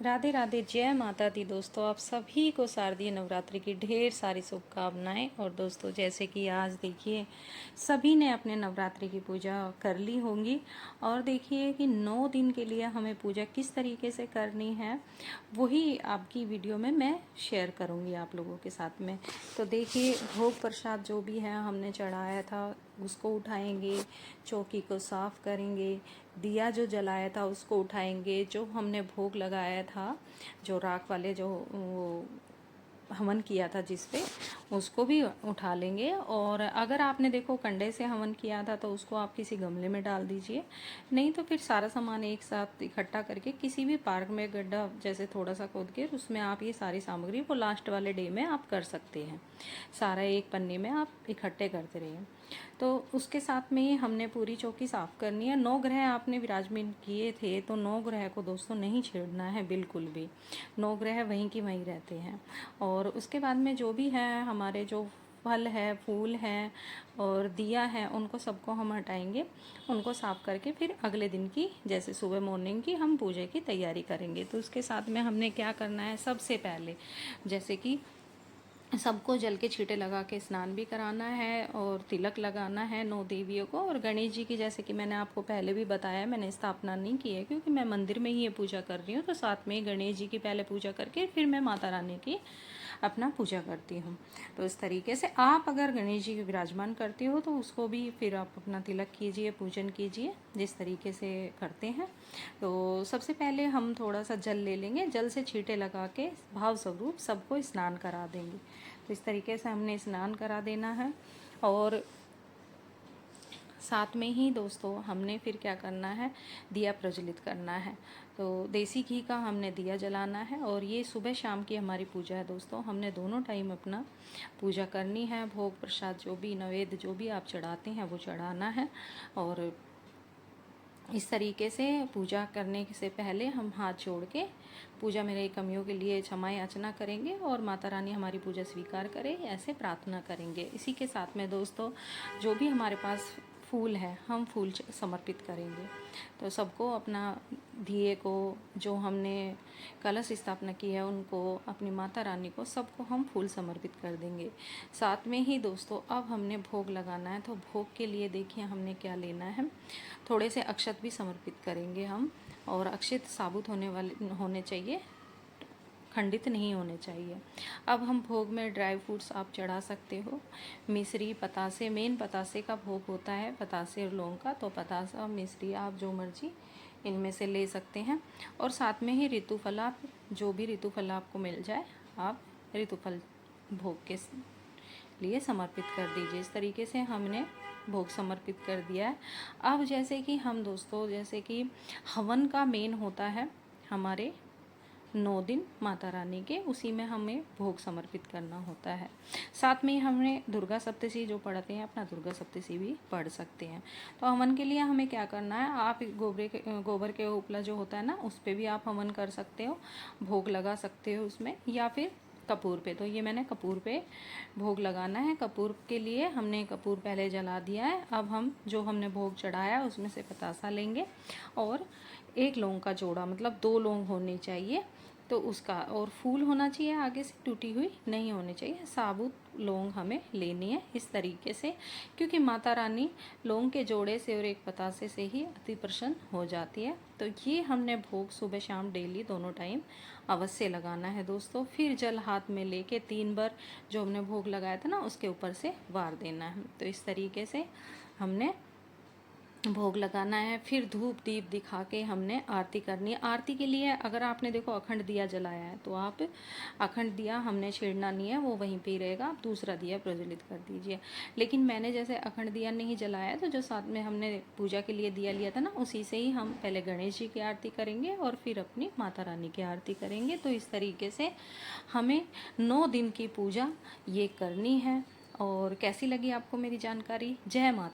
राधे राधे, जय माता दी। दोस्तों, आप सभी को शारदीय नवरात्रि की ढेर सारी शुभकामनाएं। और दोस्तों, जैसे कि आज देखिए सभी ने अपने नवरात्रि की पूजा कर ली होंगी। और देखिए कि 9 दिन के लिए हमें पूजा किस तरीके से करनी है, वही आपकी वीडियो में मैं शेयर करूंगी आप लोगों के साथ में। तो देखिए, भोग प्रसाद जो भी है हमने चढ़ाया था उसको उठाएंगे, चौकी को साफ करेंगे, दिया जो जलाया था उसको उठाएंगे, जो हमने भोग लगाया था, जो राख वाले जो वो हवन किया था जिस पे, उसको भी उठा लेंगे। और अगर आपने देखो कंडे से हवन किया था तो उसको आप किसी गमले में डाल दीजिए, नहीं तो फिर सारा सामान एक साथ इकट्ठा करके किसी भी पार्क में गड्ढा जैसे थोड़ा सा खोद के उसमें आप ये सारी सामग्री वो लास्ट वाले डे में आप कर सकते हैं। सारा एक पन्ने में आप इकट्ठे करते रहिए। तो उसके साथ में ही हमने पूरी चौकी साफ करनी है। 9 ग्रह आपने विराजमान किए थे तो 9 ग्रह को दोस्तों नहीं छेड़ना है बिल्कुल भी। 9 ग्रह वहीं की वहीं रहते हैं। और उसके बाद में जो भी है हमारे जो फल है, फूल है और दिया है, उनको सबको हम हटाएंगे। उनको साफ करके फिर अगले दिन की जैसे सुबह मॉर्निंग की हम पूजा की तैयारी करेंगे। तो उसके साथ में हमने क्या करना है, सबसे पहले जैसे कि सबको जल के छींटे लगा के स्नान भी कराना है और तिलक लगाना है 9 देवियों को। और गणेश जी की, जैसे कि मैंने आपको पहले भी बताया, मैंने स्थापना नहीं की है क्योंकि मैं मंदिर में ही ये पूजा कर रही हूँ। तो साथ में ही गणेश जी की पहले पूजा करके फिर मैं माता रानी की अपना पूजा करती हूँ। तो इस तरीके से आप अगर गणेश जी की विराजमान करती हो तो उसको भी फिर आप अपना तिलक कीजिए, पूजन कीजिए जिस तरीके से करते हैं। तो सबसे पहले हम थोड़ा सा जल ले लेंगे, जल से छींटे लगा के भाव स्वरूप सबको स्नान करा देंगे। तो इस तरीके से हमने स्नान करा देना है। और साथ में ही दोस्तों हमने फिर क्या करना है, दिया प्रज्वलित करना है। तो देसी घी का हमने दिया जलाना है। और ये सुबह शाम की हमारी पूजा है दोस्तों। हमने दोनों टाइम अपना पूजा करनी है। भोग प्रसाद जो भी नैवेद्य जो भी आप चढ़ाते हैं वो चढ़ाना है। और इस तरीके से पूजा करने से पहले हम हाथ जोड़ के पूजा मेरे कमियों के लिए क्षमा याचना करेंगे और माता रानी हमारी पूजा स्वीकार करे, ऐसे प्रार्थना करेंगे। इसी के साथ में दोस्तों जो भी हमारे पास फूल है हम फूल समर्पित करेंगे। तो सबको अपना दिए को, जो हमने कलश स्थापना की है उनको, अपनी माता रानी को, सबको हम फूल समर्पित कर देंगे। साथ में ही दोस्तों अब हमने भोग लगाना है। तो भोग के लिए देखिए हमने क्या लेना है, थोड़े से अक्षत भी समर्पित करेंगे हम। और अक्षत साबुत होने चाहिए, खंडित नहीं होने चाहिए। अब हम भोग में ड्राई फ्रूट्स आप चढ़ा सकते हो, मिश्री, पतासे, मेन पतासे का भोग होता है, पतासे और लौंग का। तो पतासा, मिश्री आप जो मर्जी इनमें से ले सकते हैं। और साथ में ही ऋतुफल, आप जो भी ऋतुफल आपको मिल जाए आप ऋतुफल भोग के लिए समर्पित कर दीजिए। इस तरीके से हमने भोग समर्पित कर दिया है। अब जैसे कि हम दोस्तों, जैसे कि हवन का मेन होता है हमारे 9 दिन माता रानी के, उसी में हमें भोग समर्पित करना होता है। साथ में हमें दुर्गा सप्तशती जो पढ़ते हैं अपना दुर्गा सप्तशती भी पढ़ सकते हैं। तो हवन के लिए हमें क्या करना है, आप गोबर के उपला जो होता है ना उस पर भी आप हवन कर सकते हो, भोग लगा सकते हो उसमें, या फिर कपूर पे। तो ये मैंने कपूर पे भोग लगाना है। कपूर के लिए हमने कपूर पहले जला दिया है। अब हम जो हमने भोग चढ़ाया उसमें से पतासा लेंगे और एक लौंग का जोड़ा, मतलब 2 लौंग होनी चाहिए तो उसका, और फूल होना चाहिए, आगे से टूटी हुई नहीं होनी चाहिए, साबुत लौंग हमें लेनी है इस तरीके से। क्योंकि माता रानी लौंग के जोड़े से और एक पतासे से ही अति प्रसन्न हो जाती है। तो ये हमने भोग सुबह शाम डेली दोनों टाइम अवश्य लगाना है दोस्तों। फिर जल हाथ में लेके 3 बार जो हमने भोग लगाया था ना उसके ऊपर से वार देना है। तो इस तरीके से हमने भोग लगाना है। फिर धूप दीप दिखा के हमने आरती करनी है। आरती के लिए अगर आपने देखो अखंड दिया जलाया है तो आप अखंड दिया हमने छेड़ना नहीं है, वो वहीं पे ही रहेगा, आप दूसरा दिया प्रज्वलित कर दीजिए। लेकिन मैंने जैसे अखंड दिया नहीं जलाया तो जो साथ में हमने पूजा के लिए दिया लिया था ना उसी से ही हम पहले गणेश जी की आरती करेंगे और फिर अपनी माता रानी की आरती करेंगे। तो इस तरीके से हमें 9 दिन की पूजा ये करनी है। और कैसी लगी आपको मेरी जानकारी? जय माता।